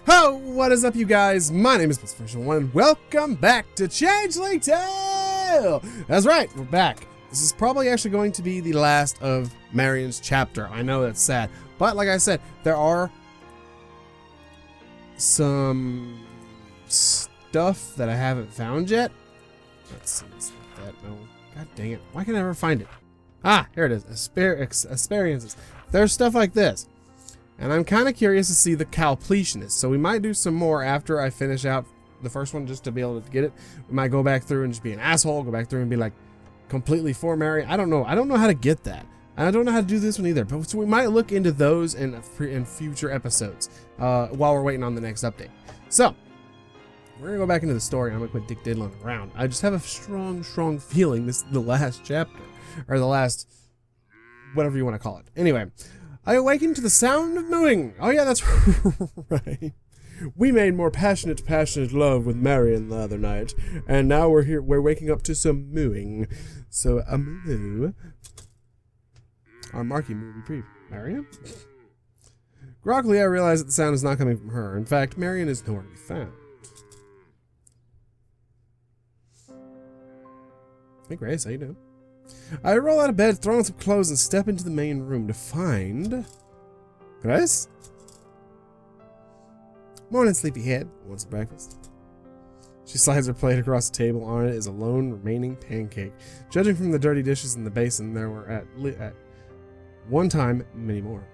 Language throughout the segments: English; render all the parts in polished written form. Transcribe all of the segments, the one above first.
Oh, what is up, you guys? My name is Version1 and welcome back to Changeling Tale! That's right, we're back. This is probably actually going to be the last of Marion's chapter. I know that's sad, but like I said, there are some stuff that I haven't found yet. Let's see, it's like that. No, god dang it. Why can I never find it? Ah, here it is. Experiences. There's stuff like this. And I'm kind of curious to see the completionist. So we might do some more after I finish out the first one just to be able to get it. We might go back through and just be an asshole, go back through and be like completely for Mary. I don't know. I don't know how to get that. I don't know how to do this one either. But so we might look into those in future episodes while we're waiting on the next update. So we're going to go back into the story. I'm going to quit dick diddling around. I just have a strong feeling this is the last chapter. Or the last, whatever you want to call it. Anyway. I awakened to the sound of mooing. Oh yeah, that's right. We made more passionate love with Marion the other night, and now we're waking up to some mooing. So a moo. Our marquee movie Peep. Marion? Groggily, I realize that the sound is not coming from her. In fact, Marion is nowhere to be found. Hey Grace, how you doing? I roll out of bed, throw on some clothes, and step into the main room to find Grace? Morning, sleepyhead. Want some breakfast? She slides her plate across the table. On it is a lone remaining pancake. Judging from the dirty dishes in the basin, there were at one time many more.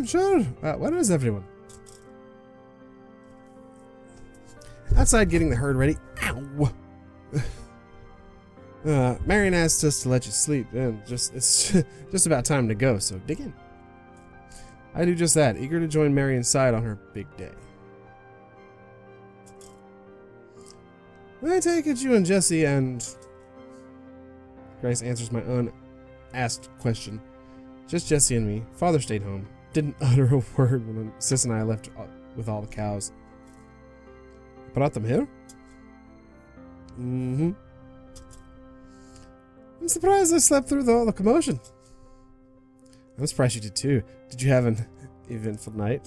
Sure. What is everyone? Outside getting the herd ready. Ow! Marion asked us to let you sleep, and it's just about time to go, so dig in. I do just that, eager to join Marion's side on her big day. I take it you and Jesse and... Grace answers my unasked question. Just Jesse and me. Father stayed home. Didn't utter a word when Sis and I left with all the cows. Brought them here? Mm-hmm. I'm surprised I slept through all the commotion. I'm surprised you did too. Did you have an eventful night?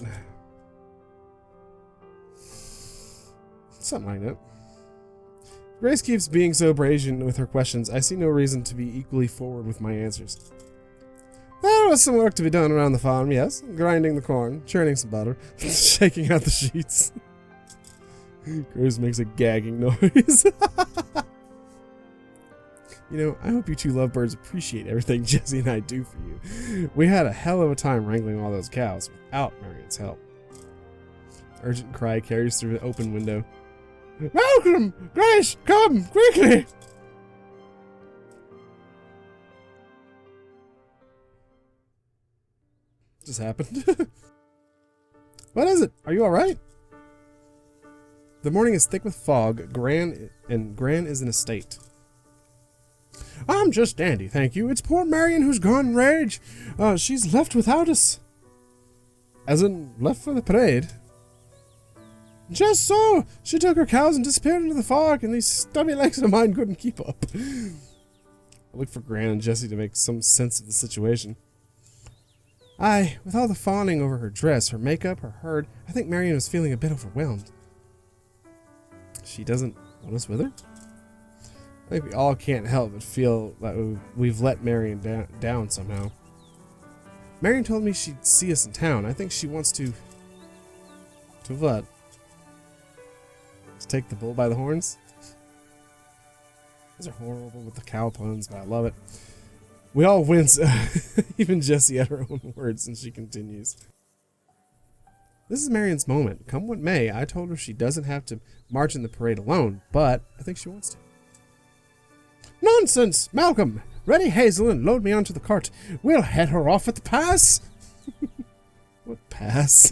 Something like that. Grace keeps being so brazen with her questions. I see no reason to be equally forward with my answers. There was some work to be done around the farm, yes. Grinding the corn, churning some butter, shaking out the sheets. Grace makes a gagging noise. You know, I hope you two lovebirds appreciate everything Jesse and I do for you. We had a hell of a time wrangling all those cows without Marion's help. Urgent cry carries through the open window. Malcolm! Grace! Come! Quickly! Just happened. What is it? Are you alright? The morning is thick with fog. Gran is in a state. I'm just dandy, thank you. It's poor Marion who's gone rage. She's left without us. As in, left for the parade? Just so! She took her cows and disappeared into the fog, and these stubby legs of mine couldn't keep up. I look for Gran and Jesse to make some sense of the situation. Aye, with all the fawning over her dress, her makeup, her herd, I think Marion was feeling a bit overwhelmed. She doesn't want us with her? I think we all can't help but feel that we've let Marion down somehow. Marion told me she'd see us in town. I think she wants to... To what? To take the bull by the horns? These are horrible with the cow puns, but I love it. We all wince, even Jessie at her own words, and she continues. This is Marion's moment. Come what may, I told her she doesn't have to march in the parade alone, but I think she wants to. Nonsense! Malcolm! Ready Hazel and load me onto the cart. We'll head her off at the pass! What pass?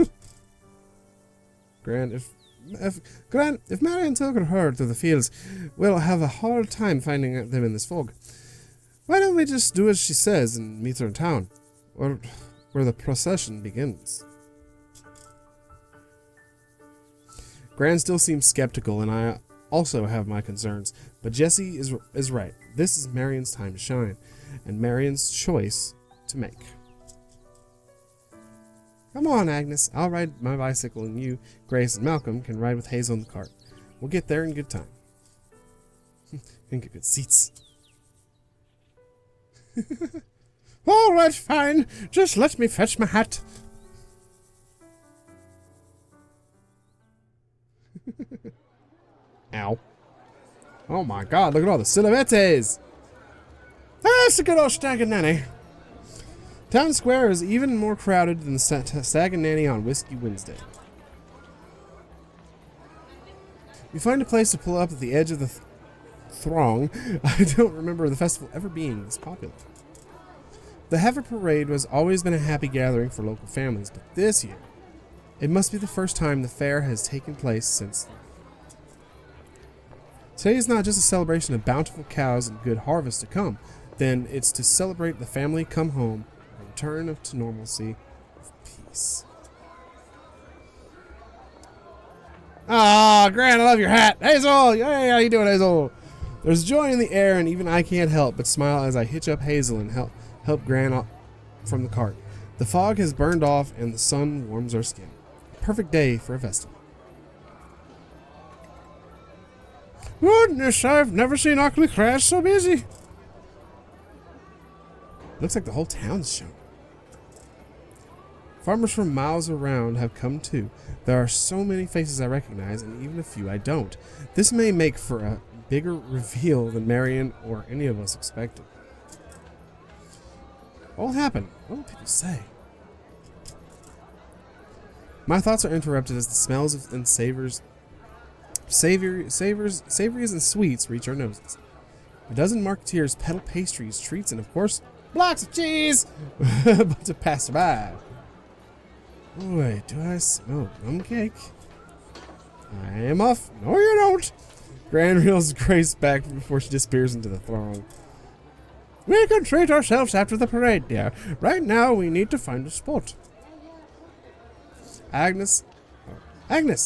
Gran, if Marion took her herd through the fields, we'll have a hard time finding them in this fog. Why don't we just do as she says and meet her in town? Or where the procession begins? Gran still seems skeptical, and I also have my concerns, but Jesse is right. This is Marion's time to shine, and Marion's choice to make. Come on, Agnes. I'll ride my bicycle and you, Grace, and Malcolm can ride with Hazel in the cart. We'll get there in good time. And get good seats. All right, fine. Just let me fetch my hat. Ow. Oh my god, look at all the silhouettes. That's a good old Stag and Nanny. Town Square is even more crowded than the Stag and Nanny on Whiskey Wednesday. We find a place to pull up at the edge of the throng. I don't remember the festival ever being this popular. The Heifer Parade has always been a happy gathering for local families, but this year, it must be the first time the fair has taken place since. Today is not just a celebration of bountiful cows and good harvest to come, then it's to celebrate the family come home, a return to normalcy, of peace. Ah, Gran, I love your hat. Hazel! Hey, how you doing, Hazel? There's joy in the air, and even I can't help but smile as I hitch up Hazel and help Gran up from the cart. The fog has burned off, and the sun warms our skin. Perfect day for a festival. Goodness, I've never seen Ockley Crash so busy. Looks like the whole town's showing. Farmers from miles around have come too. There are so many faces I recognize, and even a few I don't. This may make for a bigger reveal than Marion or any of us expected. What will happen? What will people say? My thoughts are interrupted as the smells and savories and sweets reach our noses. A dozen marketeers peddle pastries, treats, and of course, blocks of cheese! But to pass by. Boy, do I smell rum cake? I am off. No, you don't. Gran reels Grace back before she disappears into the throng. We can treat ourselves after the parade, dear. Right now, we need to find a spot. Agnes,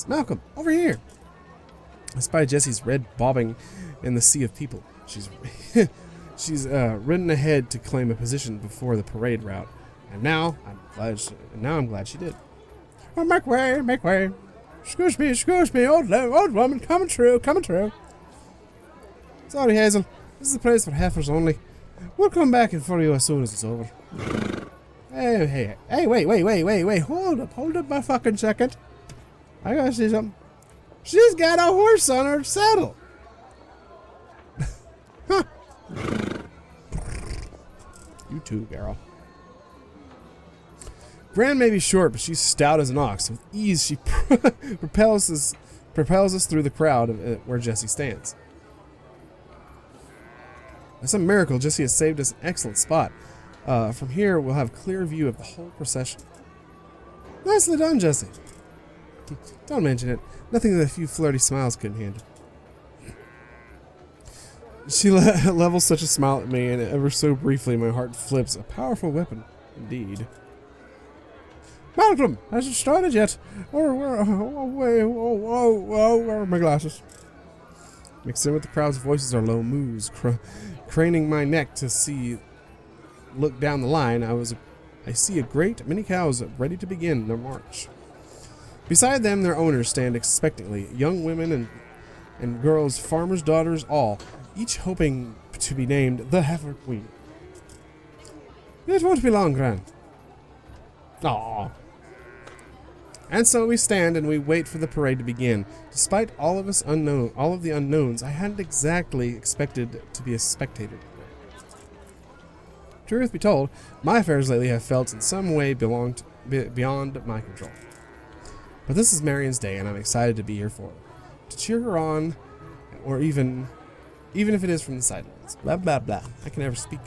Malcolm, over here. I spy Jessie's red bobbing in the sea of people. She's ridden ahead to claim a position before the parade route, and now I'm glad she did. Oh, make way, make way. Excuse me, old woman, coming through. Sorry, Hazel. This is the place for heifers only. We'll come back in for you as soon as it's over. Hey, wait. Hold up my fucking second. I gotta see something. She's got a horse on her saddle. Huh. You too, girl. Gran may be short, but she's stout as an ox. With ease, she propels us through the crowd where Jessie stands. By some miracle, Jessie has saved us an excellent spot. From here, we'll have a clear view of the whole procession. Nicely done, Jessie. Don't mention it. Nothing that a few flirty smiles couldn't handle. She levels such a smile at me, and ever so briefly, my heart flips. A powerful weapon, indeed. Malcolm, has it started yet? Where are my glasses? Mixed in with the crowd's voices are low moos. Craning my neck to look down the line, I see a great many cows ready to begin their march. Beside them, their owners stand expectantly, young women and girls, farmers' daughters, all, each hoping to be named the Heifer Queen. It won't be long, Gran. Aww. And so we stand and we wait for the parade to begin. Despite all of the unknowns, I hadn't exactly expected to be a spectator. Truth be told, my affairs lately have felt in some way beyond my control. But this is Marion's day, and I'm excited to be here for her. To cheer her on, or even if it is from the sidelines. Blah, blah, blah. I can never speak.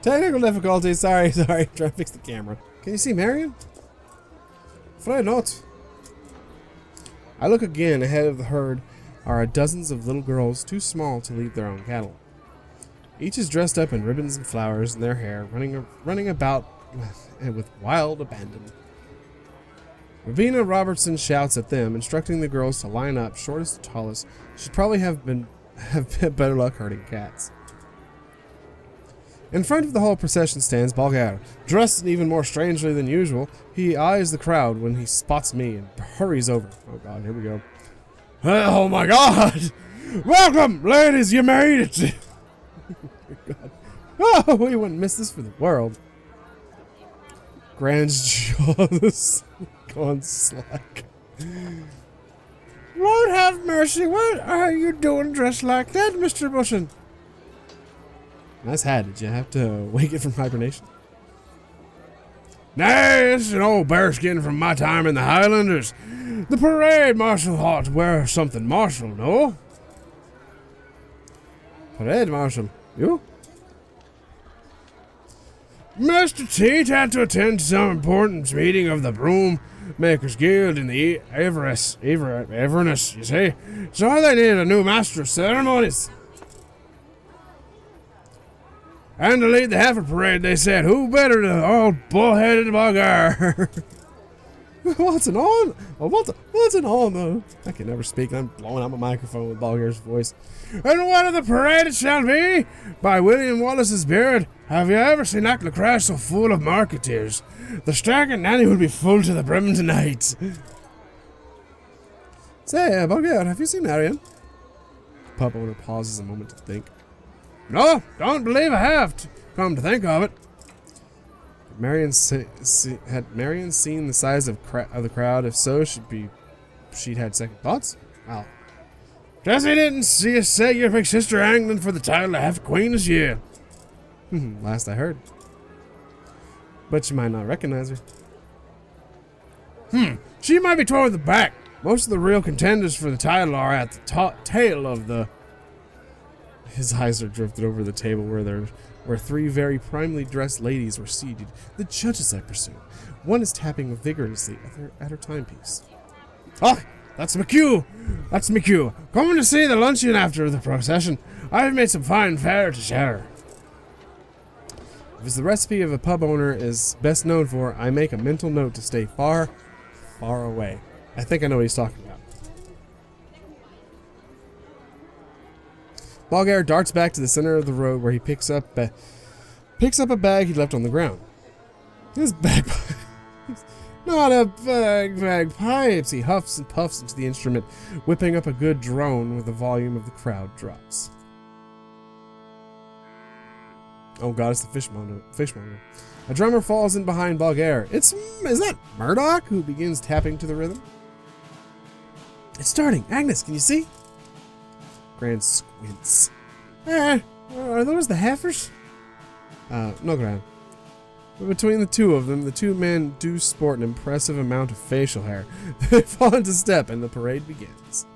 Technical difficulties. Sorry. Trying to fix the camera. Can you see Marion? Afraid not. I look again. Ahead of the herd are dozens of little girls too small to lead their own cattle. Each is dressed up in ribbons and flowers in their hair, running about with wild abandon. Ravina Robertson shouts at them, instructing the girls to line up, shortest to tallest. She'd probably have have better luck hurting cats. In front of the whole procession stands Balgar, dressed even more strangely than usual. He eyes the crowd when he spots me and hurries over. Oh god, here we go. Oh my god! Welcome, ladies, you made it! Oh, we wouldn't miss this for the world. Grand's jaws gone slack. Lord have mercy, what are you doing dressed like that, Mr. Bushin? Nice hat. Did you have to wake it from hibernation? Nay, it's an old bearskin from my time in the Highlanders. The parade marshal ought to wear something martial, no? Parade marshal? You? Mr. Teat had to attend some important meeting of the Broom Makers Guild in the Avernus, you see. So they needed a new master of ceremonies. And to lead the Heifer parade, they said, who better than old bull-headed Balgar? What's an on? Oh, what's an on? I can never speak. I'm blowing out my microphone with Balgar's voice. And what of the parade it shall be? By William Wallace's beard. Have you ever seen Acklecrash so full of marketeers? The Stark and Nanny will be full to the brim tonight. Say, Balgar, have you seen Marion? The pub owner pauses a moment to think. No, don't believe I have, come to think of it. Had Marion seen the size of the crowd? If so, she'd had second thoughts? Wow. Jessie didn't see you say your big sister angling for the title of half queen this year. Last I heard. But you might not recognize her. She might be toward the back. Most of the real contenders for the title are at the tail of the... His eyes are drifted over the table where three very primely dressed ladies were seated. The judges, I presume. One is tapping vigorously at her timepiece. Ah, that's McHugh! That's McHugh. Coming to see the luncheon after the procession. I've made some fine fare to share. If it's the recipe of a pub owner is best known for, I make a mental note to stay far, far away. I think I know what he's talking about. Balgar darts back to the center of the road where he picks up a bag he left on the ground. His bagpipes. Not a bagpipes. He huffs and puffs into the instrument, whipping up a good drone with the volume of the crowd drops. Oh god, it's the fishmonger. A drummer falls in behind Balgar. Is that Murdoch who begins tapping to the rhythm? It's starting. Agnes, can you see? Gran squints. Are those the Heifers? No, Gran. But between the two of them, the two men do sport an impressive amount of facial hair. They fall into step and the parade begins.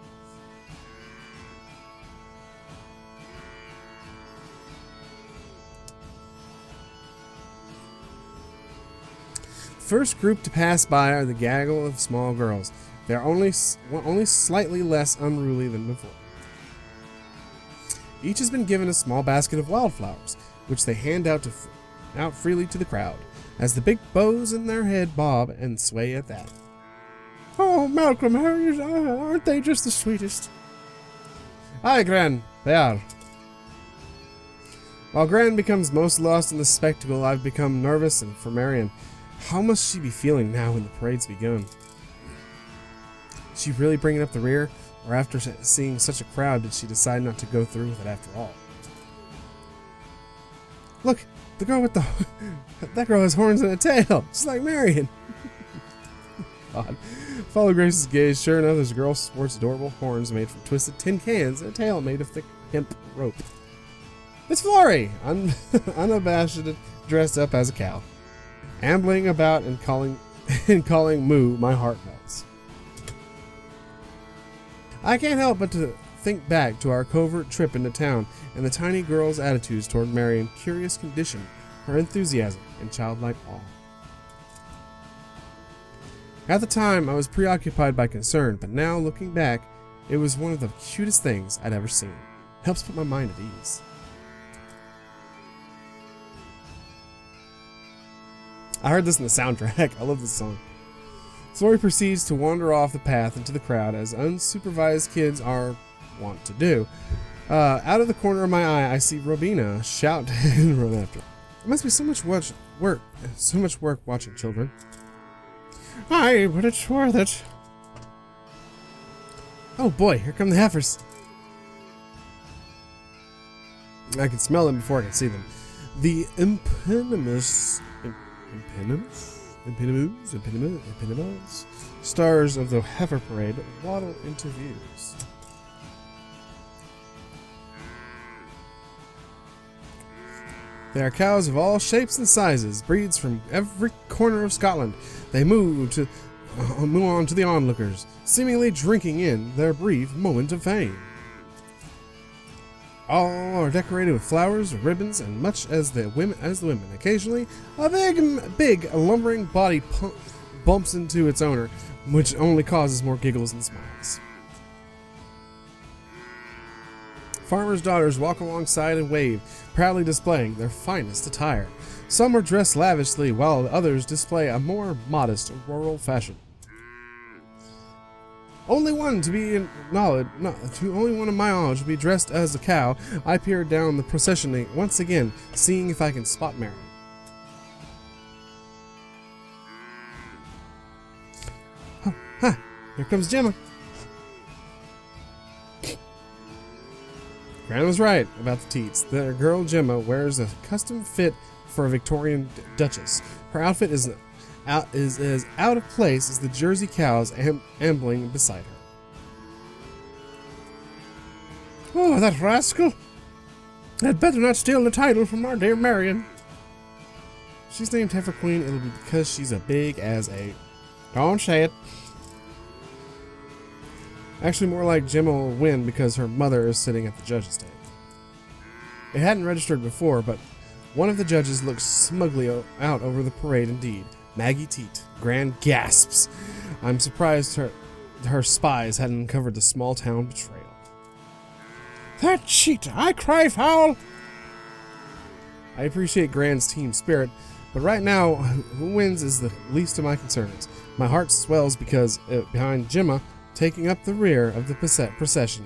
First group to pass by are the gaggle of small girls. They are only slightly less unruly than before. Each has been given a small basket of wildflowers, which they hand out freely to the crowd, as the big bows in their head bob and sway at that. Oh, Malcolm, aren't they just the sweetest? Aye, Gran, they are. While Gran becomes most lost in the spectacle, I've become nervous, and for Marion, how must she be feeling now when the parade's begun? Is she really bringing up the rear? Or after seeing such a crowd, did she decide not to go through with it after all? Look, the girl with the... that girl has horns and a tail, just like Marion. God. Follow Grace's gaze. Sure enough, this girl sports adorable horns made from twisted tin cans and a tail made of thick hemp rope. It's Florrie, unabashed, dressed up as a cow. Ambling about and calling moo, my heart melts. I can't help but to think back to our covert trip into town and the tiny girl's attitudes toward Marion's curious condition, her enthusiasm, and childlike awe. At the time, I was preoccupied by concern, but now, looking back, it was one of the cutest things I'd ever seen. It helps put my mind at ease. I heard this in the soundtrack. I love this song. Florrie proceeds to wander off the path into the crowd as unsupervised kids are wont to do. Out of the corner of my eye, I see Robina shout and run after. It must be so much work watching children. Aye, but it's worth it. Oh boy, here come the heifers. I can smell them before I can see them. The impenimus stars of the heifer parade waddle into views. They are cows of all shapes and sizes, breeds from every corner of Scotland. They move on to the onlookers, seemingly drinking in their brief moment of fame. All are decorated with flowers, ribbons, and much as the women. Occasionally, a big lumbering body bumps into its owner, which only causes more giggles and smiles. Farmers' daughters walk alongside and wave, proudly displaying their finest attire. Some are dressed lavishly, while others display a more modest rural fashion. Only one of my knowledge to be dressed as a cow. I peered down the procession once again, seeing if I can spot Marion. Oh, ha! Here comes Gemma. Gran was right about the teats. The girl Gemma wears a custom fit for a Victorian duchess. Her outfit is as out of place as the Jersey cows ambling beside her. Oh, that rascal! I'd better not steal the title from our dear Marion. She's named Heifer Queen. It'll be because she's a big as a... Don't say it. Actually, more like Gemma will win because her mother is sitting at the judge's table. It hadn't registered before, but one of the judges looked smugly out over the parade indeed. Maggie Teat. Gran gasps. I'm surprised her spies hadn't uncovered the small town betrayal. That cheat! I cry foul! I appreciate Gran's team spirit, but right now, who wins is the least of my concerns. My heart swells because behind Gemma, taking up the rear of the procession.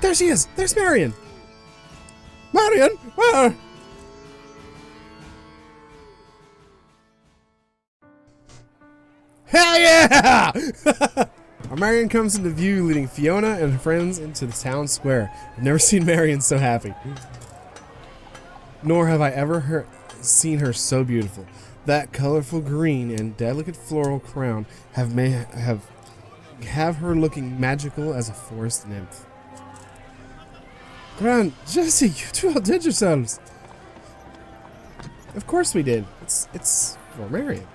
There she is! There's Marion! Marion! Where? Hell yeah! Marion comes into view, leading Fiona and her friends into the town square. I've never seen Marion so happy. Nor have I ever seen her so beautiful. That colorful green and delicate floral crown have her looking magical as a forest nymph. Gran, Jesse, you two outdid yourselves. Of course we did. It's for Marion.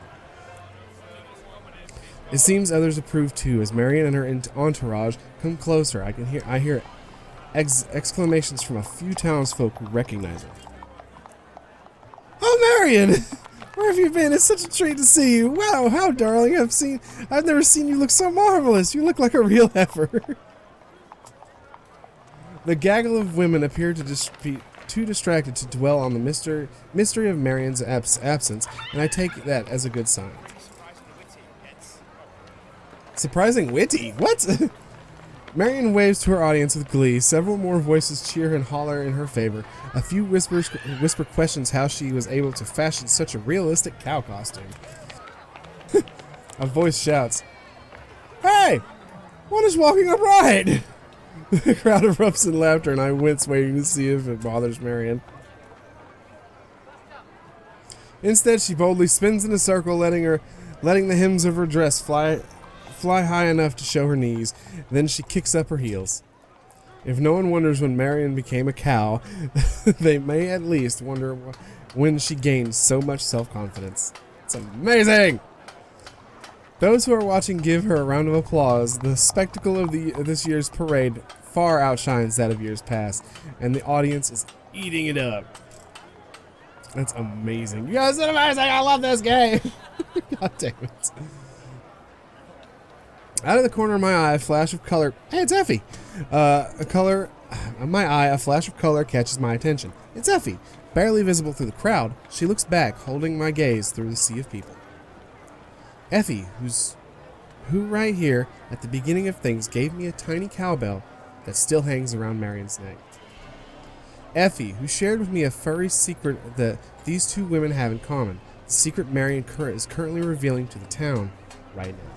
It seems others approve too, as Marion and her entourage come closer. I hear exclamations from a few townsfolk who recognize her. Oh, Marion! Where have you been? It's such a treat to see you. Wow, how darling! I've never seen you look so marvelous. You look like a real heifer. The gaggle of women appear to be too distracted to dwell on the mystery of Marion's absence, and I take that as a good sign. Surprising witty? What? Marion waves to her audience with glee. Several more voices cheer and holler in her favor. A few whisper questions how she was able to fashion such a realistic cow costume. A voice shouts, "Hey! One is walking upright!" The crowd erupts in laughter, and I wince, waiting to see if it bothers Marion. Instead, she boldly spins in a circle, letting the hems of her dress fly high enough to show her knees. Then she kicks up her heels. If no one wonders when Marion became a cow, they may at least wonder when she gained so much self-confidence. It's amazing! Those who are watching give her a round of applause. The spectacle of this year's parade far outshines that of years past, and the audience is eating it up. That's amazing. You guys are amazing! I love this game! God damn it. Out of the corner of my eye, a flash of color. Hey, it's Effie. A flash of color catches my attention. It's Effie. Barely visible through the crowd, she looks back, holding my gaze through the sea of people. Effie, who right here at the beginning of things gave me a tiny cowbell, that still hangs around Marion's neck. Effie, who shared with me a furry secret that these two women have in common. The secret Marion is currently revealing to the town right now.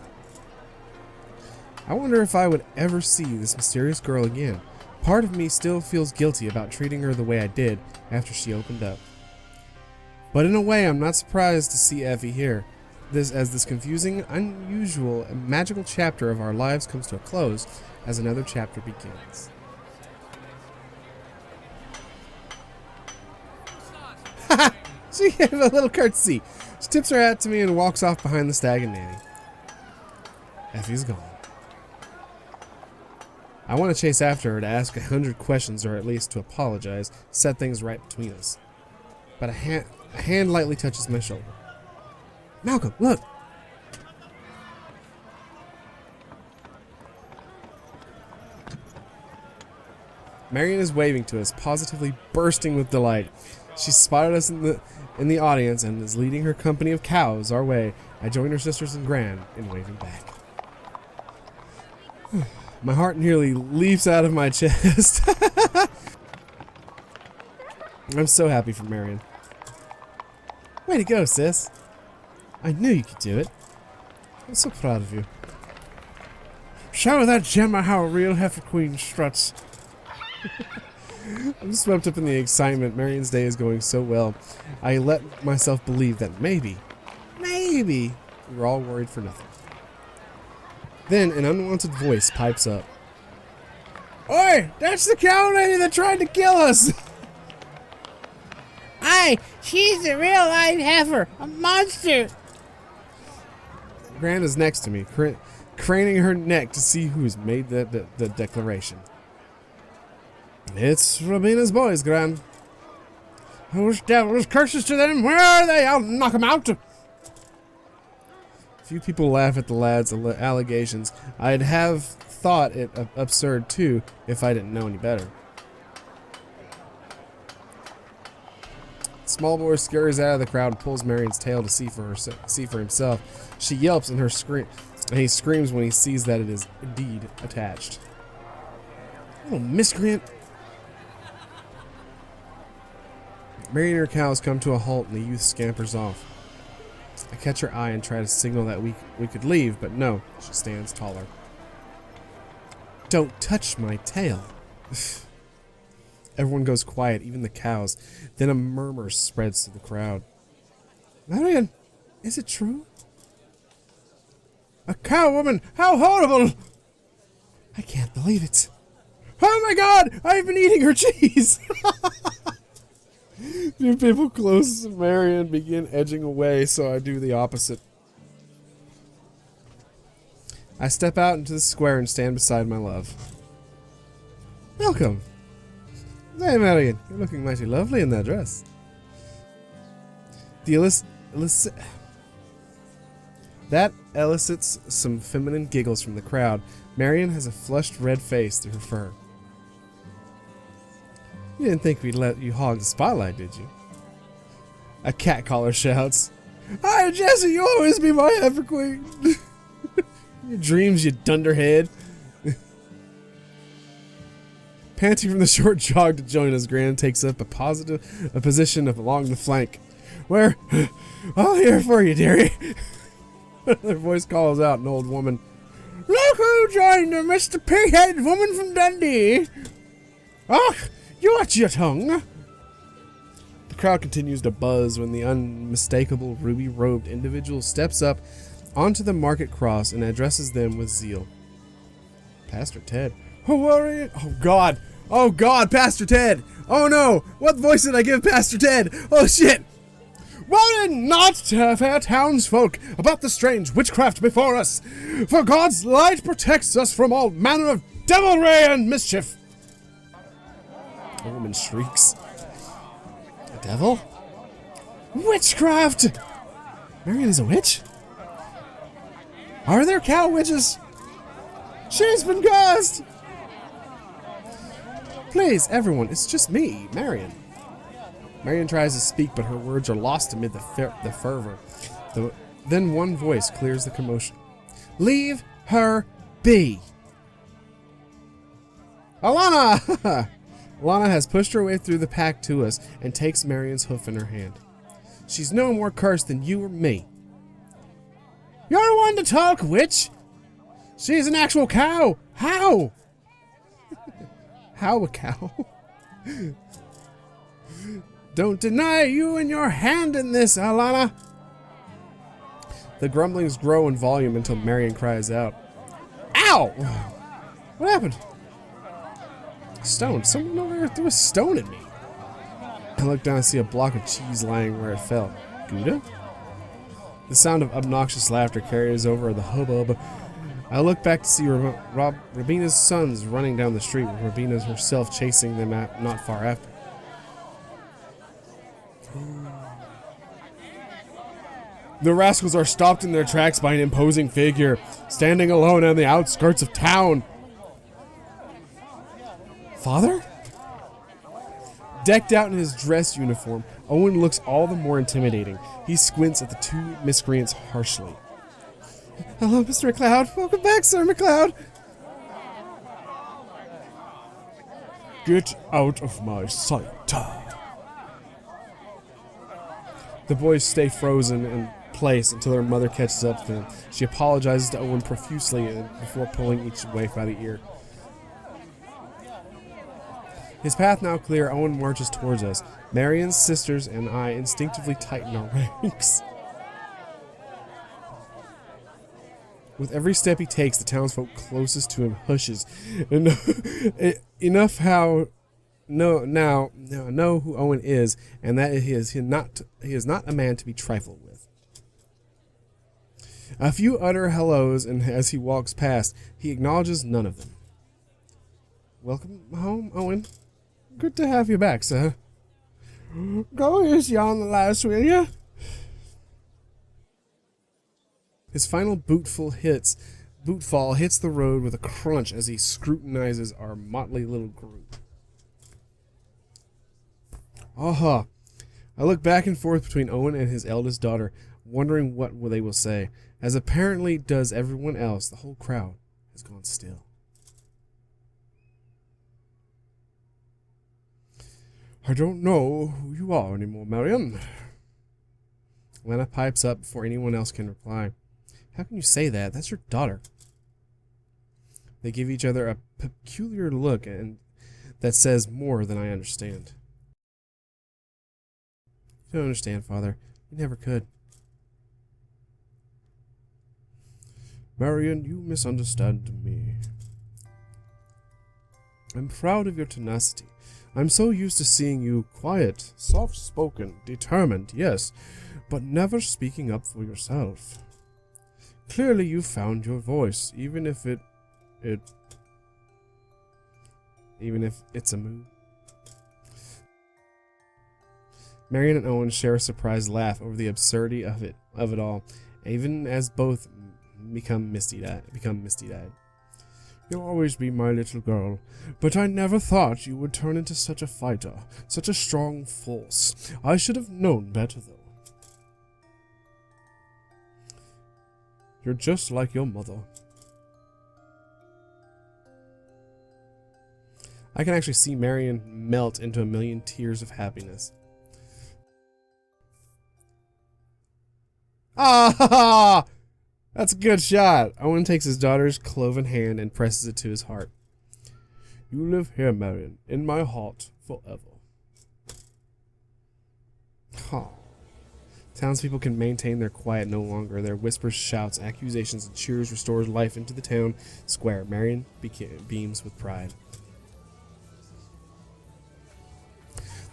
I wonder if I would ever see this mysterious girl again. Part of me still feels guilty about treating her the way I did after she opened up. But in a way, I'm not surprised to see Effie here. This confusing, unusual, and magical chapter of our lives comes to a close as another chapter begins. Haha! She gave a little curtsy. She tips her hat to me and walks off behind the stag and nanny. Effie's gone. I want to chase after her to ask 100 questions, or at least to apologize, set things right between us. But a hand lightly touches my shoulder. Malcolm, look! Marion is waving to us, positively bursting with delight. She spotted us in the audience and is leading her company of cows our way. I join her sisters and Gran in waving back. My heart nearly leaps out of my chest. I'm so happy for Marion. Way to go, sis. I knew you could do it. I'm so proud of you. Show that Gemma how a real Heifer Queen struts. I'm swept up in the excitement. Marion's day is going so well. I let myself believe that maybe we were all worried for nothing. Then an unwanted voice pipes up. Oi! That's the cow lady that tried to kill us! Aye, she's a real live heifer, a monster! Gran is next to me, craning her neck to see who's made the declaration. It's Robina's boys, Gran. Those devils, curses to them! Where are they? I'll knock them out! Few people laugh at the lad's allegations. I'd have thought it absurd too if I didn't know any better. Small boy scurries out of the crowd and pulls Marion's tail to see for himself. She yelps and he screams when he sees that it is indeed attached. Little miscreant! Marion and her cows come to a halt and the youth scampers off. I catch her eye and try to signal that we could leave, but no, she stands taller. Don't touch my tail. Everyone goes quiet, even the cows. Then a murmur spreads through the crowd. Marion, is it true? A cow woman, how horrible! I can't believe it. Oh my god, I've been eating her cheese! Two people close to Marion begin edging away, so I do the opposite. I step out into the square and stand beside my love. Welcome. Hey Marion, you're looking mighty lovely in that dress. That elicits some feminine giggles from the crowd. Marion has a flushed red face through her fur. You didn't think we'd let you hog the spotlight, did you? A cat caller shouts, Hi Jesse, you always be my Heifer Queen. Your dreams, you dunderhead. Panting from the short jog to join us, Gran takes up a position along the flank. Where? I'll hear for you, dearie. Their voice calls out, an old woman. Look who joined her, Mr. Pighead, woman from Dundee. Oh, you watch your tongue. The crowd continues to buzz when the unmistakable ruby-robed individual steps up onto the market cross and addresses them with zeal. Pastor Ted. Who are you? Oh God. Oh God, Pastor Ted. Oh no. What voice did I give Pastor Ted? Oh shit. Worry not, fair townsfolk, about the strange witchcraft before us, for God's light protects us from all manner of devilry and mischief. A woman shrieks. A devil? Witchcraft! Marion is a witch? Are there cow witches? She's been cursed! Please, everyone, it's just me, Marion. Marion tries to speak, but her words are lost amid the fervor. Then one voice clears the commotion. Leave her be! Alana! Alana has pushed her way through the pack to us and takes Marion's hoof in her hand. She's no more cursed than you or me. You're one to talk, witch! She's an actual cow! How? How a cow? Don't deny you and your hand in this, Alana! The grumblings grow in volume until Marion cries out. Ow! What happened? Stone. Someone over there threw a stone at me. I look down and see a block of cheese lying where it fell. Gouda? The sound of obnoxious laughter carries over the hubbub. I look back to see Rabina's sons running down the street, with Rabina herself chasing them not far after. The rascals are stopped in their tracks by an imposing figure, standing alone on the outskirts of town. Father? Decked out in his dress uniform, Owen looks all the more intimidating. He squints at the two miscreants harshly. Hello, Mr. McLeod. Welcome back, Sir McLeod. Get out of my sight. The boys stay frozen in place until their mother catches up to them. She apologizes to Owen profusely before pulling each away by the ear. His path now clear, Owen marches towards us. Marion's sisters and I instinctively tighten our ranks. With every step he takes, the townsfolk closest to him hushes. Enough how know who Owen is, and that he is not a man to be trifled with. A few utter hellos, and as he walks past, he acknowledges none of them. Welcome home, Owen. Good to have you back, sir. Go easy on the last, will ya? His final bootfall hits the road with a crunch as he scrutinizes our motley little group. Aha! I look back and forth between Owen and his eldest daughter, wondering what they will say. As apparently does everyone else, the whole crowd has gone still. I don't know who you are anymore, Marion. Lena pipes up before anyone else can reply. How can you say that? That's your daughter. They give each other a peculiar look and that says more than I understand. You don't understand, Father. You never could. Marion, you misunderstand me. I'm proud of your tenacity. I'm so used to seeing you quiet, soft-spoken, determined, yes, but never speaking up for yourself. Clearly you found your voice, even if it's a mood. Marion and Owen share a surprised laugh over the absurdity of it all, even as both become misty-eyed. You'll always be my little girl, but I never thought you would turn into such a fighter, such a strong force. I should have known better, though. You're just like your mother. I can actually see Marion melt into a million tears of happiness. Ah! That's a good shot. Owen takes his daughter's cloven hand and presses it to his heart. You live here, Marion, in my heart forever. Oh. Townspeople can maintain their quiet no longer. Their whispers, shouts, accusations, and cheers restores life into the town square. Marion beams with pride.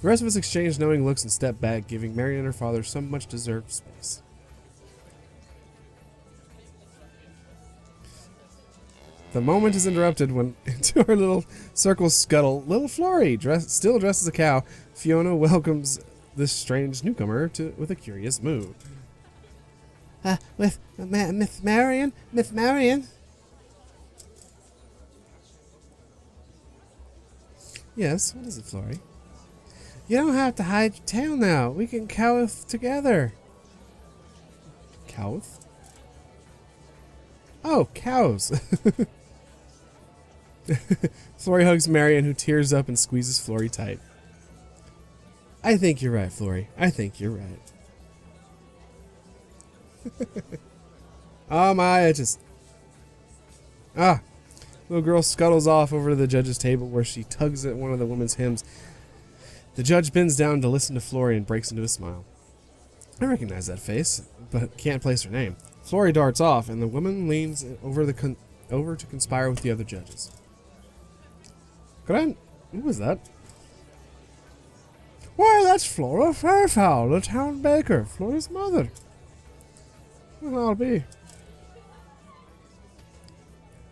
The rest of us exchange knowing looks and step back, giving Marion and her father some much-deserved space. The moment is interrupted when into our little circle scuttle, little Florrie, still dressed as a cow. Fiona welcomes this strange newcomer with a curious mood. With Miss Marion? Miss Marion? Yes, what is it, Florrie? You don't have to hide your tail now. We can cowth together. Cowth? Oh, cows. Flory hugs Marion, who tears up and squeezes Flory tight. I think you're right, Flory. I think you're right. Oh my, it just... Ah. Little girl scuttles off over to the judge's table where she tugs at one of the woman's hymns. The judge bends down to listen to Flory and breaks into a smile. I recognize that face, but can't place her name. Flory darts off, and the woman leans over to conspire with the other judges. Who was that? Why, that's Flora Fairfowl, the town baker, Flory's mother. Well, I'll be.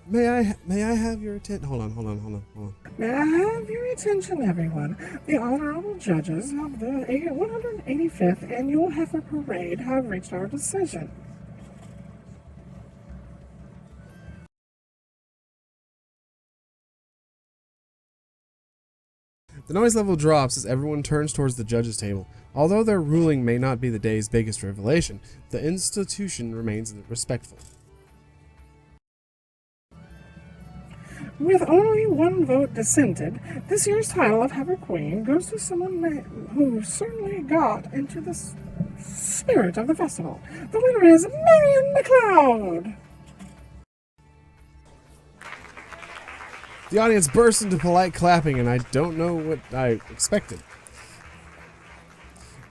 May I have your attention? Hold on. May I have your attention, everyone? The honorable judges of the 185th Annual Heifer Parade have reached our decision. The noise level drops as everyone turns towards the judge's table. Although their ruling may not be the day's biggest revelation, the institution remains respectful. With only one vote dissented, this year's title of Heifer Queen goes to someone who certainly got into the spirit of the festival. The winner is Marion McLeod! The audience bursts into polite clapping, and I don't know what I expected.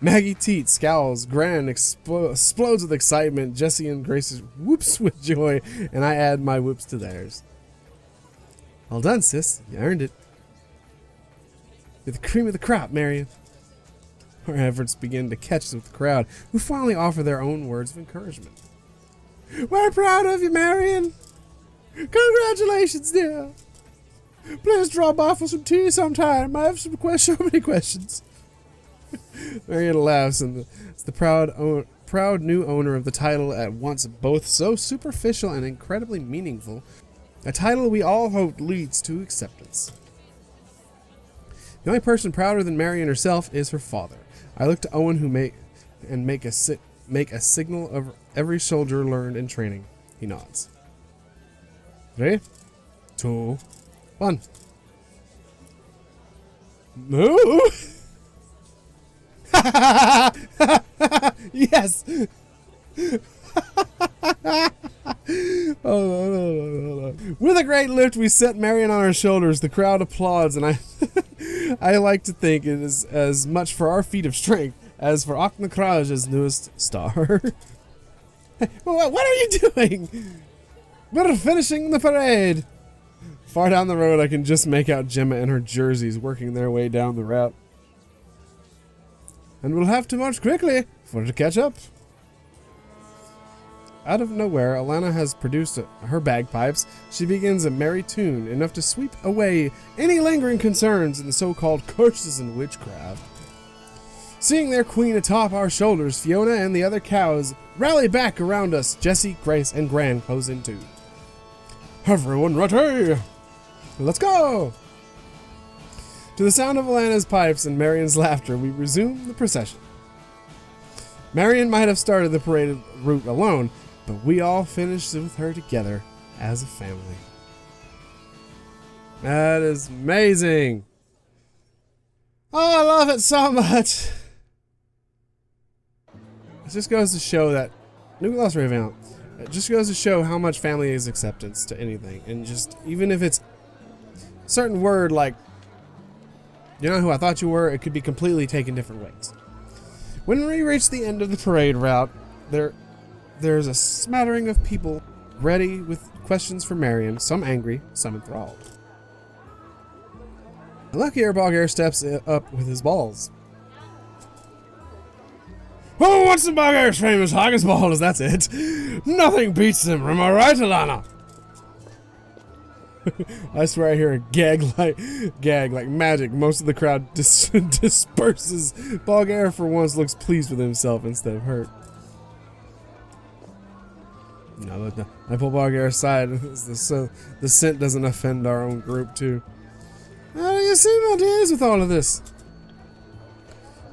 Maggie Teat scowls, Gran explodes with excitement, Jessie and Grace whoops with joy, and I add my whoops to theirs. Well done, sis. You earned it. You're the cream of the crop, Marion. Our efforts begin to catch with the crowd, who finally offer their own words of encouragement. We're proud of you, Marion. Congratulations, dear. Please drop by for some tea sometime. I have so many questions. Marion laughs, and it's the proud new owner of the title, at once both so superficial and incredibly meaningful. A title we all hope leads to acceptance. The only person prouder than Marion herself is her father. I look to Owen, who make a signal of every soldier learned in training. He nods. 3, 2, 1. Move! Yes! With a great lift, we set Marion on our shoulders. The crowd applauds, and I like to think it is as much for our feat of strength as for Aknakraj's newest star. What are you doing? We're finishing the parade. Far down the road, I can just make out Gemma and her jerseys working their way down the route. And we'll have to march quickly for it to catch up. Out of nowhere, Alana has produced her bagpipes. She begins a merry tune, enough to sweep away any lingering concerns in the so-called curses and witchcraft. Seeing their queen atop our shoulders, Fiona and the other cows rally back around us. Jessie, Grace, and Gran close in too. Everyone ready? Let's go! To the sound of Alana's pipes and Marion's laughter, we resume the procession. Marion might have started the parade route alone, but we all finished with her together as a family. That is amazing. Oh, I love it so much. It just goes to show that New Gloss Raven. It just goes to show how much family is acceptance to anything, and just even if it's a certain word like "you're not who I thought you were," it could be completely taken different ways. When we reach the end of the parade route, there's a smattering of people ready with questions for Marion, some angry, some enthralled. The lucky Bogger steps up with his balls. Oh, what's the Bogger's famous Haggis balls? That's it. Nothing beats them, am I right, Alana? I swear I hear a gag like magic. Most of the crowd disperses. Bogger for once looks pleased with himself instead of hurt. No, I pull Bogger aside so the scent doesn't offend our own group too. How do you see my days with all of this?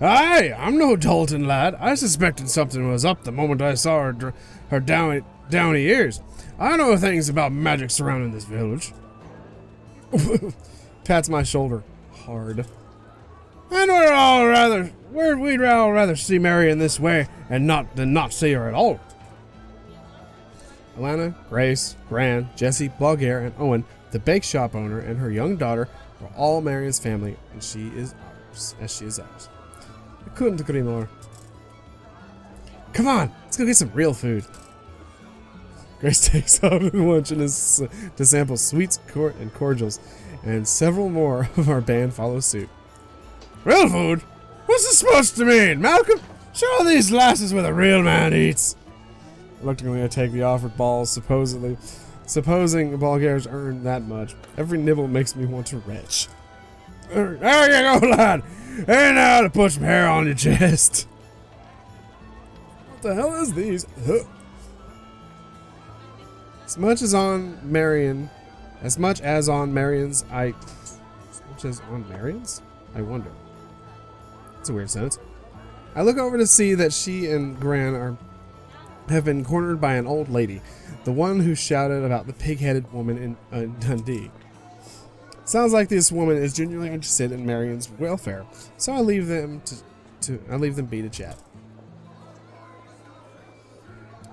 Aye, I'm no Dalton lad. I suspected something was up the moment I saw her downy ears. I know things about magic surrounding this village. Pats my shoulder hard. And we'd all rather see Marion this way and not see her at all. Alana, Grace, Gran, Jesse, Bulgaire, and Owen, the bake shop owner, and her young daughter are all Marion's family, and she is ours. I couldn't agree more. Come on, let's go get some real food. Grace takes off at lunch and is to sample sweets and cordials, and several more of our band follow suit. Real food? What's this supposed to mean, Malcolm? Show these lasses where the real man eats. Reluctantly, I take the offered balls, supposing Bulgaire's earned that much. Every nibble makes me want to retch. There you go, lad. And now to put some hair on your chest. What the hell is these? As much as on Marion's, I wonder. That's a weird sentence. I look over to see that she and Gran have been cornered by an old lady, the one who shouted about the pig-headed woman in Dundee. Sounds like this woman is genuinely interested in Marion's welfare, so I leave them be to chat.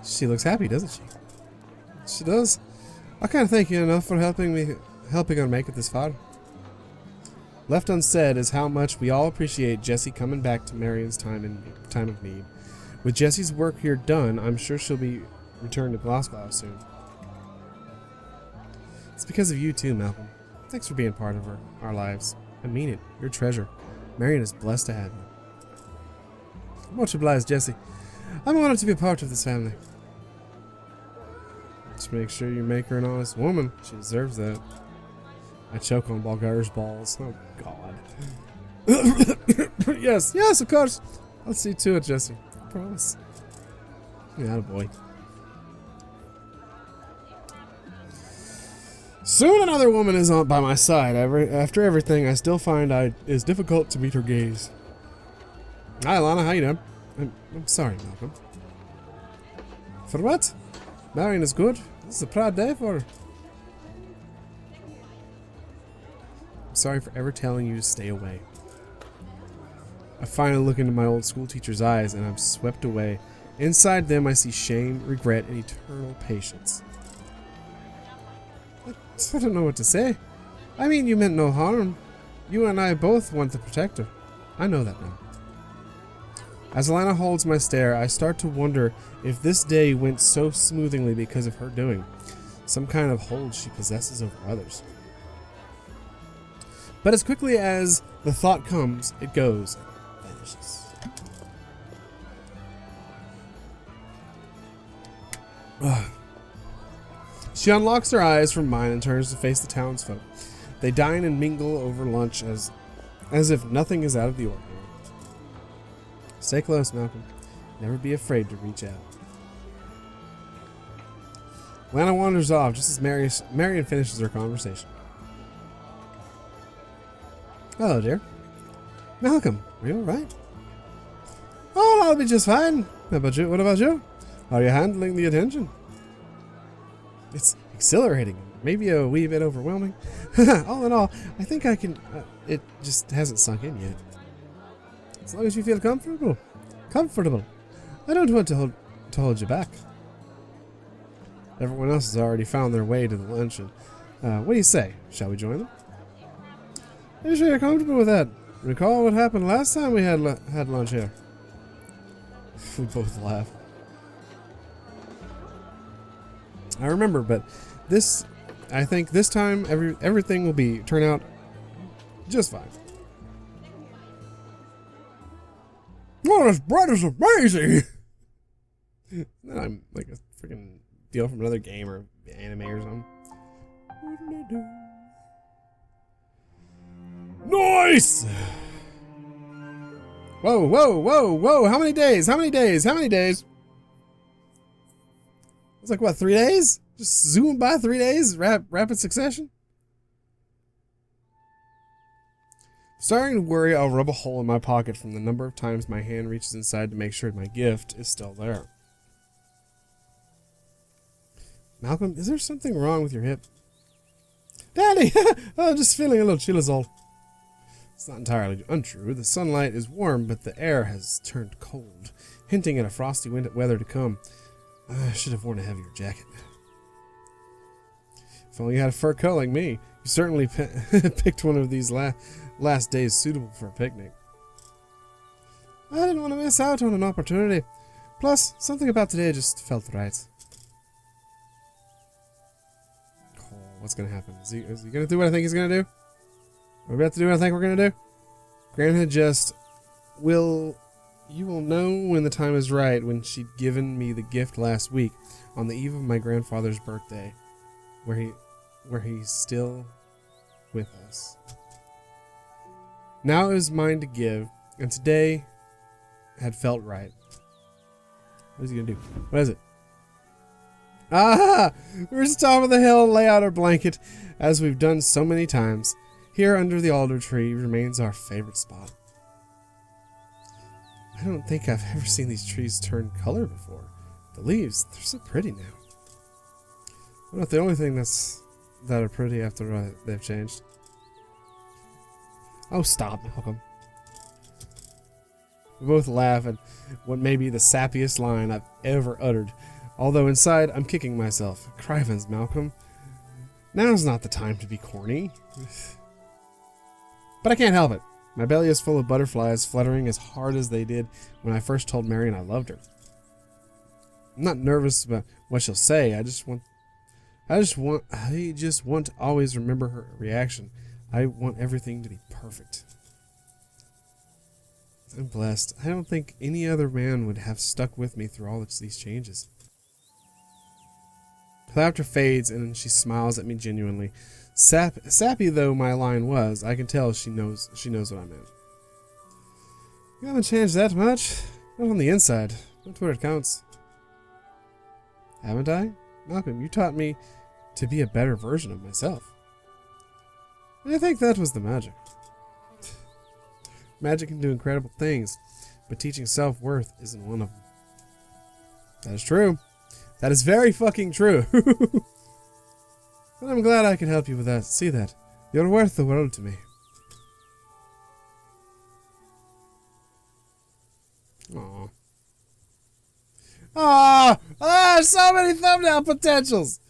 She looks happy, doesn't she? She does. I can't thank you enough for helping her make it this far. Left unsaid is how much we all appreciate Jessie coming back to Marion's time of need. With Jessie's work here done, I'm sure she'll be returned to Glasgow soon. It's because of you too, Malcolm. Thanks for being part of our lives. I mean it. You're a treasure. Marion is blessed to have you. Much obliged, Jessie. I'm honored to be a part of this family. Just make sure you make her an honest woman. She deserves that. I choke on Bulgaire's balls. Oh, God. Yes, of course. I'll see to it, Jessie. I promise. Yeah, boy. Soon another woman is by my side. After everything, I still find it is difficult to meet her gaze. Hi, Alana. How you doing? I'm sorry, Malcolm. For what? Marion is good. This is a proud day for her. I'm sorry for ever telling you to stay away. I finally look into my old school teacher's eyes and I'm swept away. Inside them I see shame, regret, and eternal patience. I don't know what to say. I mean, you meant no harm. You and I both want to protect her. I know that now. As Alana holds my stare, I start to wonder if this day went so smoothly because of her doing. Some kind of hold she possesses over others. But as quickly as the thought comes, it goes and vanishes. She unlocks her eyes from mine and turns to face the townsfolk. They dine and mingle over lunch as if nothing is out of the ordinary. Stay close, Malcolm. Never be afraid to reach out. Lana wanders off just as Marion finishes her conversation. Hello, dear. Malcolm, are you alright? Oh, I'll be just fine. How about you? What about you? How are you handling the attention? It's exhilarating, maybe a wee bit overwhelming. All in all, I think I can... it just hasn't sunk in yet. As long as you feel comfortable. I don't want to hold you back. Everyone else has already found their way to the luncheon. What do you say? Shall we join them? Are you sure you're comfortable with that? Recall what happened last time we had lunch here? We both laugh. I remember, but I think this time everything will turn out just fine. Oh, this bread is amazing! I'm like a freaking deal from another game or anime or something. Nice! Whoa. How many days? It's like, what, 3 days? Just zoom by 3 days? Rapid succession? Starting to worry, I'll rub a hole in my pocket from the number of times my hand reaches inside to make sure my gift is still there. Malcolm, is there something wrong with your hip? Daddy! I'm just feeling a little chill is all. It's not entirely untrue. The sunlight is warm, but the air has turned cold, hinting at a frosty weather to come. I should have worn a heavier jacket. If only you had a fur coat like me. You certainly picked one of these last days suitable for a picnic. I didn't want to miss out on an opportunity. Plus, something about today just felt right. Oh, what's going to happen? Is he going to do what I think he's going to do? Are we about to do what I think we're going to do? Granted, you will know when the time is right when she'd given me the gift last week on the eve of my grandfather's birthday, where he's still with us. Now it was mine to give, and today had felt right. What is he gonna do? What is it? Ah! We're at the top of the hill and lay out our blanket, as we've done so many times. Here under the alder tree remains our favorite spot. I don't think I've ever seen these trees turn color before. The leaves, they're so pretty now. They're not the only thing that are pretty after they've changed. Oh, stop, Malcolm. We both laugh at what may be the sappiest line I've ever uttered, although inside I'm kicking myself. Crivens, Malcolm. Now's not the time to be corny. But I can't help it. My belly is full of butterflies fluttering as hard as they did when I first told Marion I loved her. I'm not nervous about what she'll say. I just want to always remember her reaction. I want everything to be perfect. I'm blessed. I don't think any other man would have stuck with me through all of these changes. The laughter fades and she smiles at me genuinely. Sappy though my line was, I can tell she knows what I meant. You haven't changed that much. Not on the inside. Not where it counts. Haven't I? Malcolm, you taught me to be a better version of myself. I think that was the magic. Magic can do incredible things, but teaching self-worth isn't one of them. That is true. That is very fucking true. But I'm glad I can help you with that. See that. You're worth the world to me. Aww. Ah, so many thumbnail potentials.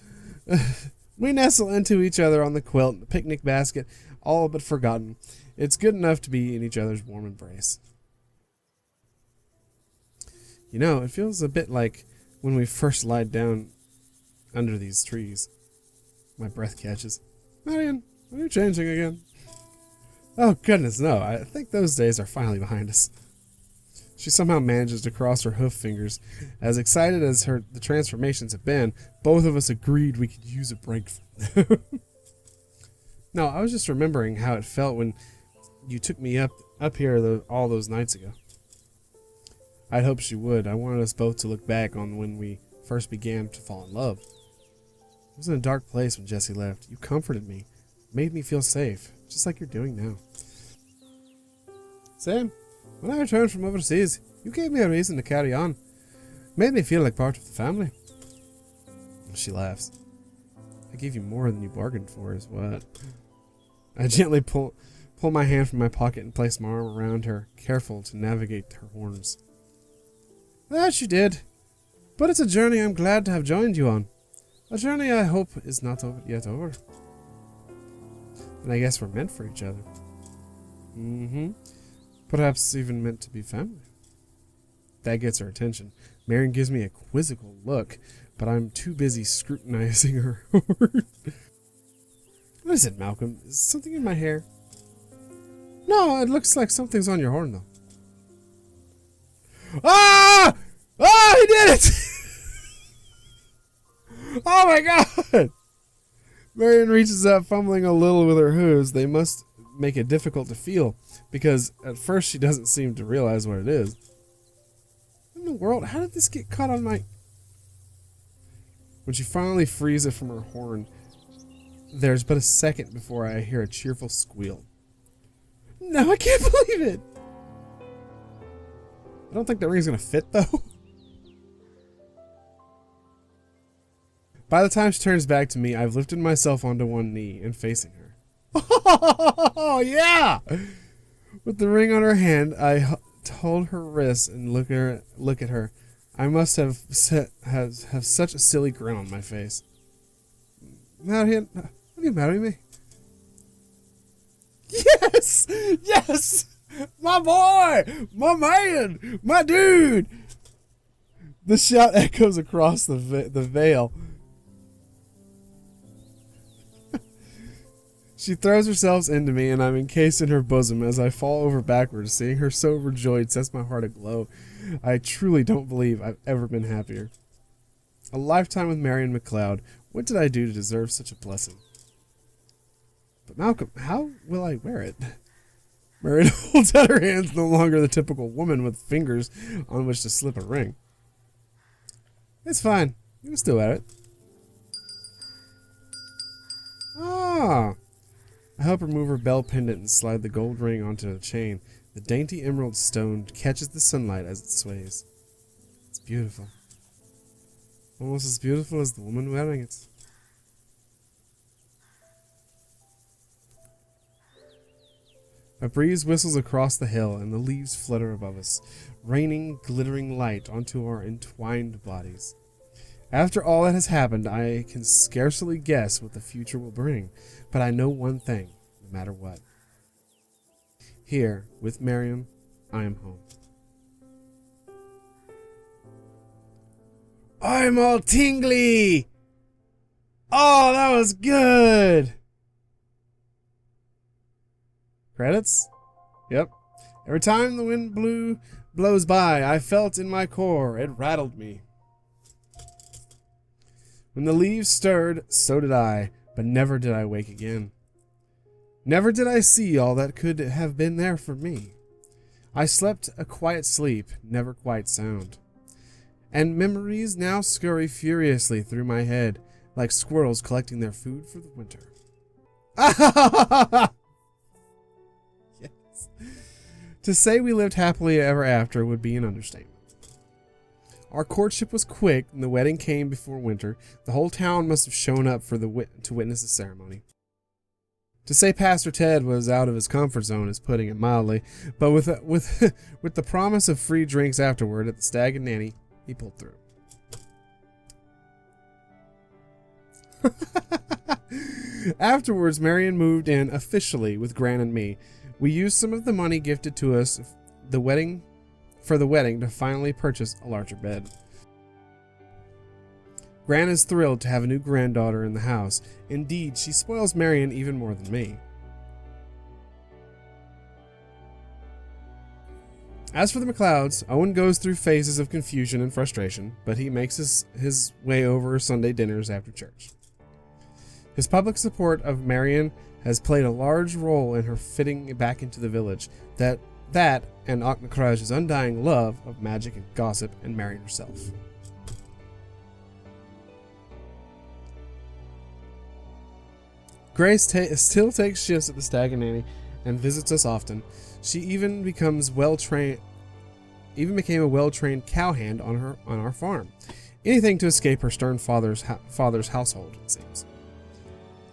We nestle into each other on the quilt, the picnic basket, all but forgotten. It's good enough to be in each other's warm embrace. You know, it feels a bit like when we first lied down under these trees. My breath catches. Marion, are you changing again? Oh, goodness, no. I think those days are finally behind us. She somehow manages to cross her hoof fingers. As excited as the transformations have been, both of us agreed we could use a break. No, I was just remembering how it felt when you took me up here all those nights ago. I'd hoped she would. I wanted us both to look back on when we first began to fall in love. I was in a dark place when Jesse left. You comforted me, made me feel safe, just like you're doing now. Sam, when I returned from overseas, you gave me a reason to carry on. Made me feel like part of the family. She laughs. I gave you more than you bargained for, is what? I gently pull my hand from my pocket and place my arm around her, careful to navigate her horns. That you did. But it's a journey I'm glad to have joined you on. A journey I hope is not yet over. And I guess we're meant for each other. Mm-hmm. Perhaps even meant to be family. That gets her attention. Marion gives me a quizzical look, but I'm too busy scrutinizing her horn. What is it, Malcolm? Is something in my hair? No, it looks like something's on your horn, though. Ah! Ah, he did it! Oh my god! Marion reaches up, fumbling a little with her hooves. They must make it difficult to feel, because at first she doesn't seem to realize what it is. What in the world? How did this get caught on my... When she finally frees it from her horn, there's but a second before I hear a cheerful squeal. No, I can't believe it! I don't think that ring's gonna fit, though. By the time she turns back to me, I've lifted myself onto one knee and facing her. Oh, yeah! With the ring on her hand, I hold her wrist and look at her. I must have such a silly grin on my face. Marion, are you marrying me? Yes! Yes! My boy! My man! My dude! The shout echoes across the veil. She throws herself into me, and I'm encased in her bosom as I fall over backwards. Seeing her so overjoyed sets my heart aglow. I truly don't believe I've ever been happier. A lifetime with Marion McLeod. What did I do to deserve such a blessing? But Malcolm, how will I wear it? Marion holds out her hands, no longer the typical woman with fingers on which to slip a ring. It's fine. You can still wear it. Ah. I help her move her bell pendant and slide the gold ring onto the chain. The dainty emerald stone catches the sunlight as it sways. It's beautiful. Almost as beautiful as the woman wearing it. A breeze whistles across the hill and the leaves flutter above us, raining glittering light onto our entwined bodies. After all that has happened, I can scarcely guess what the future will bring, but I know one thing, no matter what. Here, with Marion, I am home. I'm all tingly! Oh, that was good! Credits? Yep. Every time the wind blows by, I felt in my core, it rattled me. When the leaves stirred, so did I, but never did I wake again. Never did I see all that could have been there for me. I slept a quiet sleep, never quite sound. And memories now scurry furiously through my head, like squirrels collecting their food for the winter. Yes. To say we lived happily ever after would be an understatement. Our courtship was quick, and the wedding came before winter. The whole town must have shown up for to witness the ceremony. To say Pastor Ted was out of his comfort zone is putting it mildly, but with the promise of free drinks afterward at the Stag and Nanny, he pulled through. Afterwards, Marion moved in officially with Gran and me. We used some of the money gifted to us for the wedding to finally purchase a larger bed. Gran is thrilled to have a new granddaughter in the house. Indeed, she spoils Marion even more than me. As for the McLeods, Owen goes through phases of confusion and frustration, but he makes his way over Sunday dinners after church. His public support of Marion has played a large role in her fitting back into the village. That and Auchnakraj's undying love of magic and gossip and Marion herself. Grace still takes shifts at the Stag and Nanny and visits us often. She even became a well-trained cowhand on our farm. Anything to escape her stern father's household, it seems.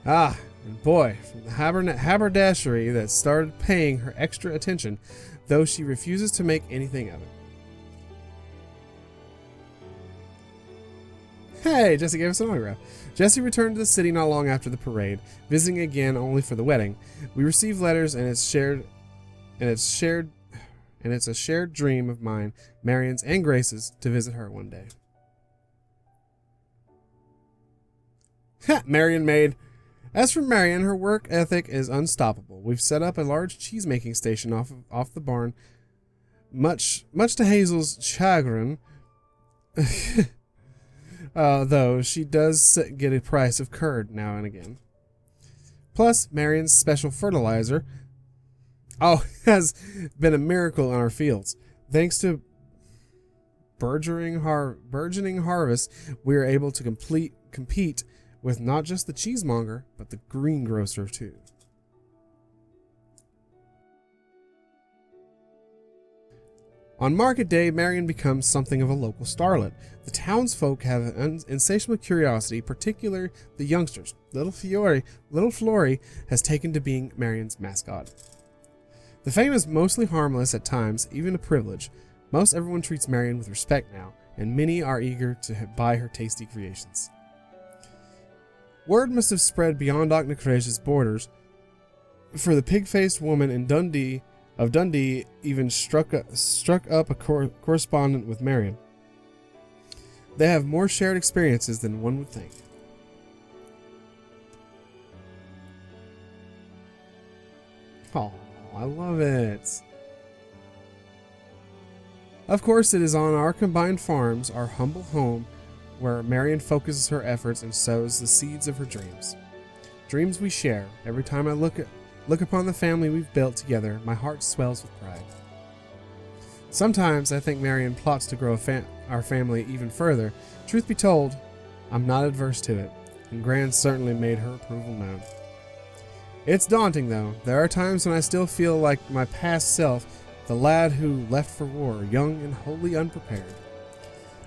Ah, and boy, from the haberdashery that started paying her extra attention, though she refuses to make anything of it. Hey, Jesse gave us an autograph. Jesse returned to the city not long after the parade, visiting again only for the wedding. We received letters, and it's a shared dream of mine, Marion's and Grace's, to visit her one day. Ha! Marion made. As for Marion, her work ethic is unstoppable. We've set up a large cheese-making station off the barn, much to Hazel's chagrin. Though she does get a price of curd now and again. Plus, Marion's special fertilizer has been a miracle in our fields. Thanks to burgeoning harvest, we are able to compete with not just the cheesemonger, but the greengrocer too. On market day, Marion becomes something of a local starlet. The townsfolk have an insatiable curiosity, particularly the youngsters. Little Flory has taken to being Marion's mascot. The fame is mostly harmless at times, even a privilege. Most everyone treats Marion with respect now, and many are eager to buy her tasty creations. Word must have spread beyond Auchnacarish's borders, for the pig-faced woman in Dundee even struck up a correspondent with Marion. They have more shared experiences than one would think. Oh, I love it. Of course, it is on our combined farms, our humble home, where Marion focuses her efforts and sows the seeds of her dreams. Dreams we share. Every time I look upon the family we've built together, my heart swells with pride. Sometimes I think Marion plots to grow our family even further. Truth be told, I'm not adverse to it, and Gran certainly made her approval known. It's daunting, though. There are times when I still feel like my past self, the lad who left for war, young and wholly unprepared.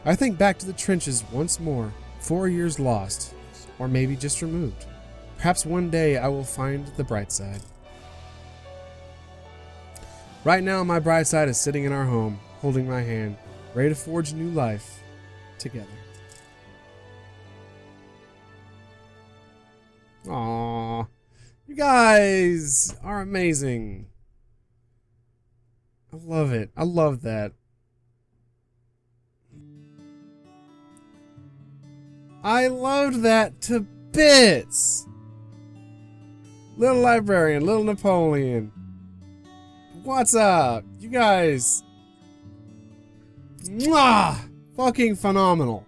I think back to the trenches once more, 4 years lost, or maybe just removed. Perhaps one day I will find the bright side. Right now, my bright side is sitting in our home, holding my hand, ready to forge a new life together. Aww. You guys are amazing. I love it. I love that. I loved that to bits. Little librarian, little Napoleon. What's up? You guys. Mwah! Fucking phenomenal.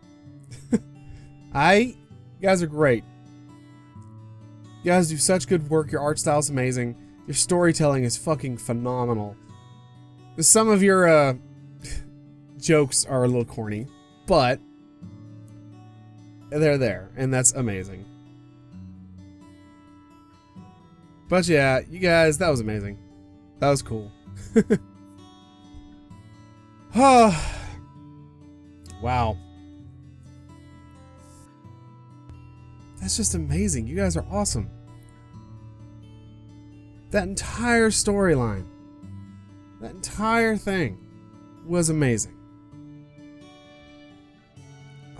You guys are great. You guys do such good work. Your art style is amazing. Your storytelling is fucking phenomenal. Some of your jokes are a little corny, but they're there, and that's amazing. But yeah, you guys, that was amazing. That was cool. Oh, wow. That's just amazing. You guys are awesome. That entire storyline, that entire thing was amazing.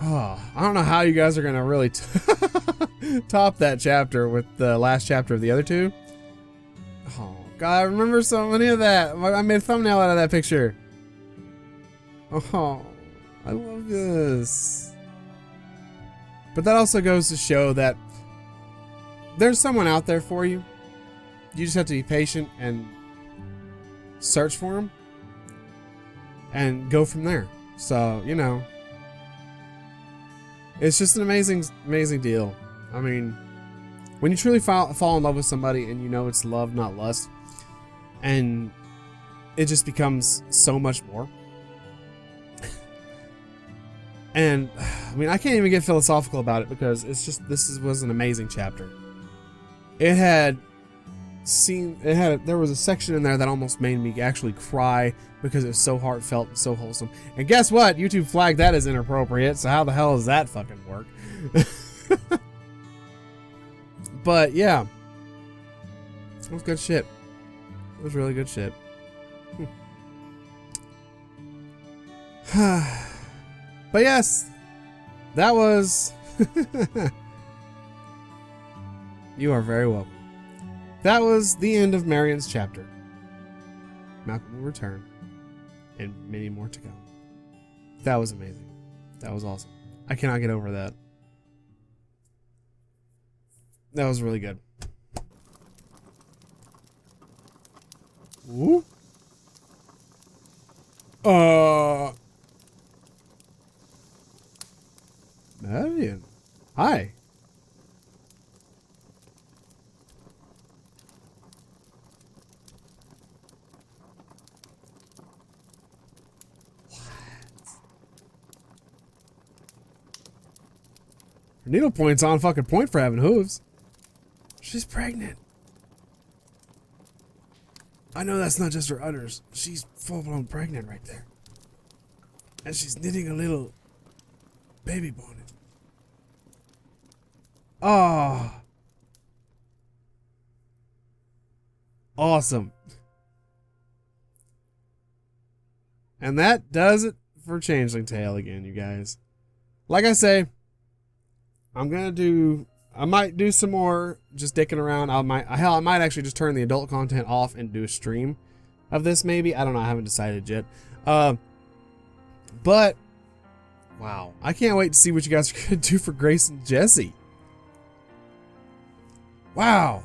Oh, I don't know how you guys are going to really top that chapter with the last chapter of the other two. Oh, God, I remember so many of that. I made a thumbnail out of that picture. Oh, I love this. But that also goes to show that there's someone out there for you. You just have to be patient and search for them and go from there. So, you know, it's just an amazing, amazing deal. I mean, when you truly fall in love with somebody and you know it's love, not lust, and it just becomes so much more. And I mean, I can't even get philosophical about it because it's just, was an amazing chapter. There was a section in there that almost made me actually cry because it was so heartfelt and so wholesome. And guess what? YouTube flagged that as inappropriate, so how the hell does that fucking work? But yeah, it was good shit. It was really good shit. But yes, that was... You are very welcome. That was the end of Marion's chapter. Malcolm will return, and many more to come. That was amazing. That was awesome. I cannot get over that. That was really good. Ooh. Marion. Hi. Her needle point's on fucking point for having hooves. She's pregnant. I know that's not just her udders. She's full-blown pregnant right there. And she's knitting a little baby bonnet. Oh. Awesome. And that does it for Changeling Tale again, you guys. Like I say, I might do some more just dicking around. I might actually just turn the adult content off and do a stream of this maybe. I don't know. I haven't decided yet. But wow, I can't wait to see what you guys are going to do for Grace and Jesse. Wow.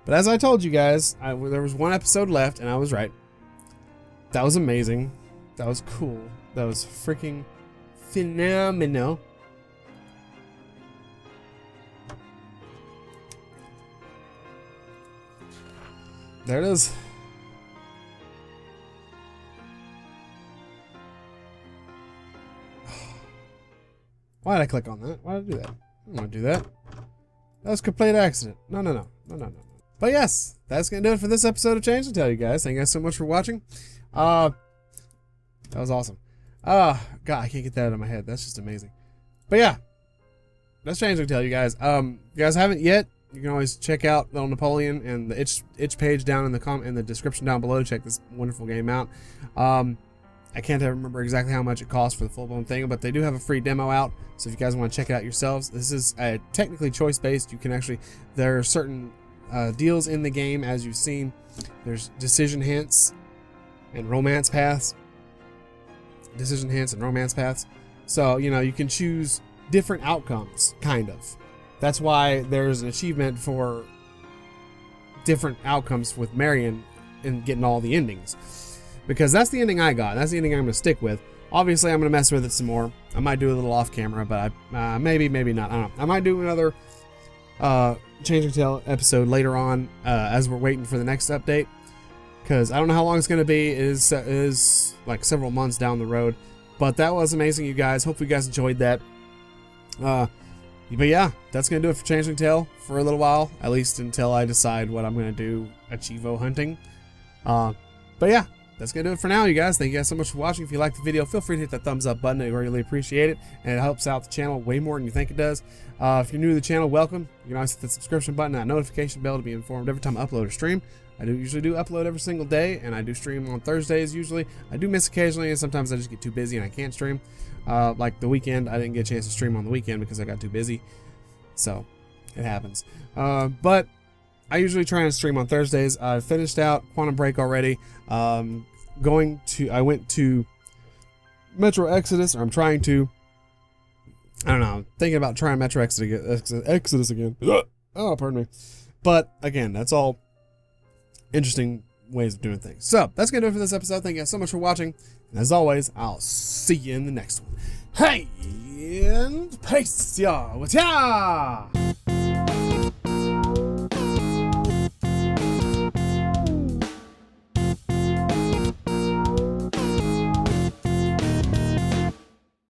But as I told you guys, there was one episode left and I was right. That was amazing. That was cool. That was freaking phenomenal. There it is. Why did I click on that? Why did I do that? I don't want to do that. That was a complete accident. No. But yes, that's going to do it for this episode of Changeling Tale, you guys. Thank you guys so much for watching. That was awesome. God, I can't get that out of my head. That's just amazing. But yeah, that's Changeling Tale, you guys. You guys haven't yet, you can always check out Little Napoleon and the itch page down in the description down below to check this wonderful game out. I can't remember exactly how much it costs for the full-blown thing, but they do have a free demo out. So if you guys want to check it out yourselves, this is technically choice-based. You can actually, there are certain deals in the game, as you've seen. There's decision hints and romance paths. So, you know, you can choose different outcomes, kind of. That's why there's an achievement for different outcomes with Marion and getting all the endings. Because that's the ending I got. That's the ending I'm going to stick with. Obviously, I'm going to mess with it some more. I might do a little off camera, but maybe not. I don't know. I might do another Changeling Tale episode later on as we're waiting for the next update. Because I don't know how long it's going to be. It is like several months down the road. But that was amazing, you guys. Hopefully you guys enjoyed that. But yeah, that's going to do it for Changeling Tale for a little while. At least until I decide what I'm going to do Achivo hunting. But yeah, that's going to do it for now, you guys. Thank you guys so much for watching. If you liked the video, feel free to hit that thumbs up button. I really appreciate it. And it helps out the channel way more than you think it does. If you're new to the channel, welcome. You can always hit the subscription button and that notification bell to be informed every time I upload or stream. I usually do upload every single day, and I do stream on Thursdays usually. I do miss occasionally, and sometimes I just get too busy and I can't stream. Like the weekend, I didn't get a chance to stream on the weekend because I got too busy. So, it happens. But I usually try and stream on Thursdays. I finished out Quantum Break already. I went to Metro Exodus, or I'm trying to. I don't know. I'm thinking about trying Metro Exodus again. Oh, pardon me. But again, that's all interesting ways of doing things. So that's gonna do it for this episode. Thank you guys so much for watching. And as always, I'll see you in the next one. Hey, and peace, y'all.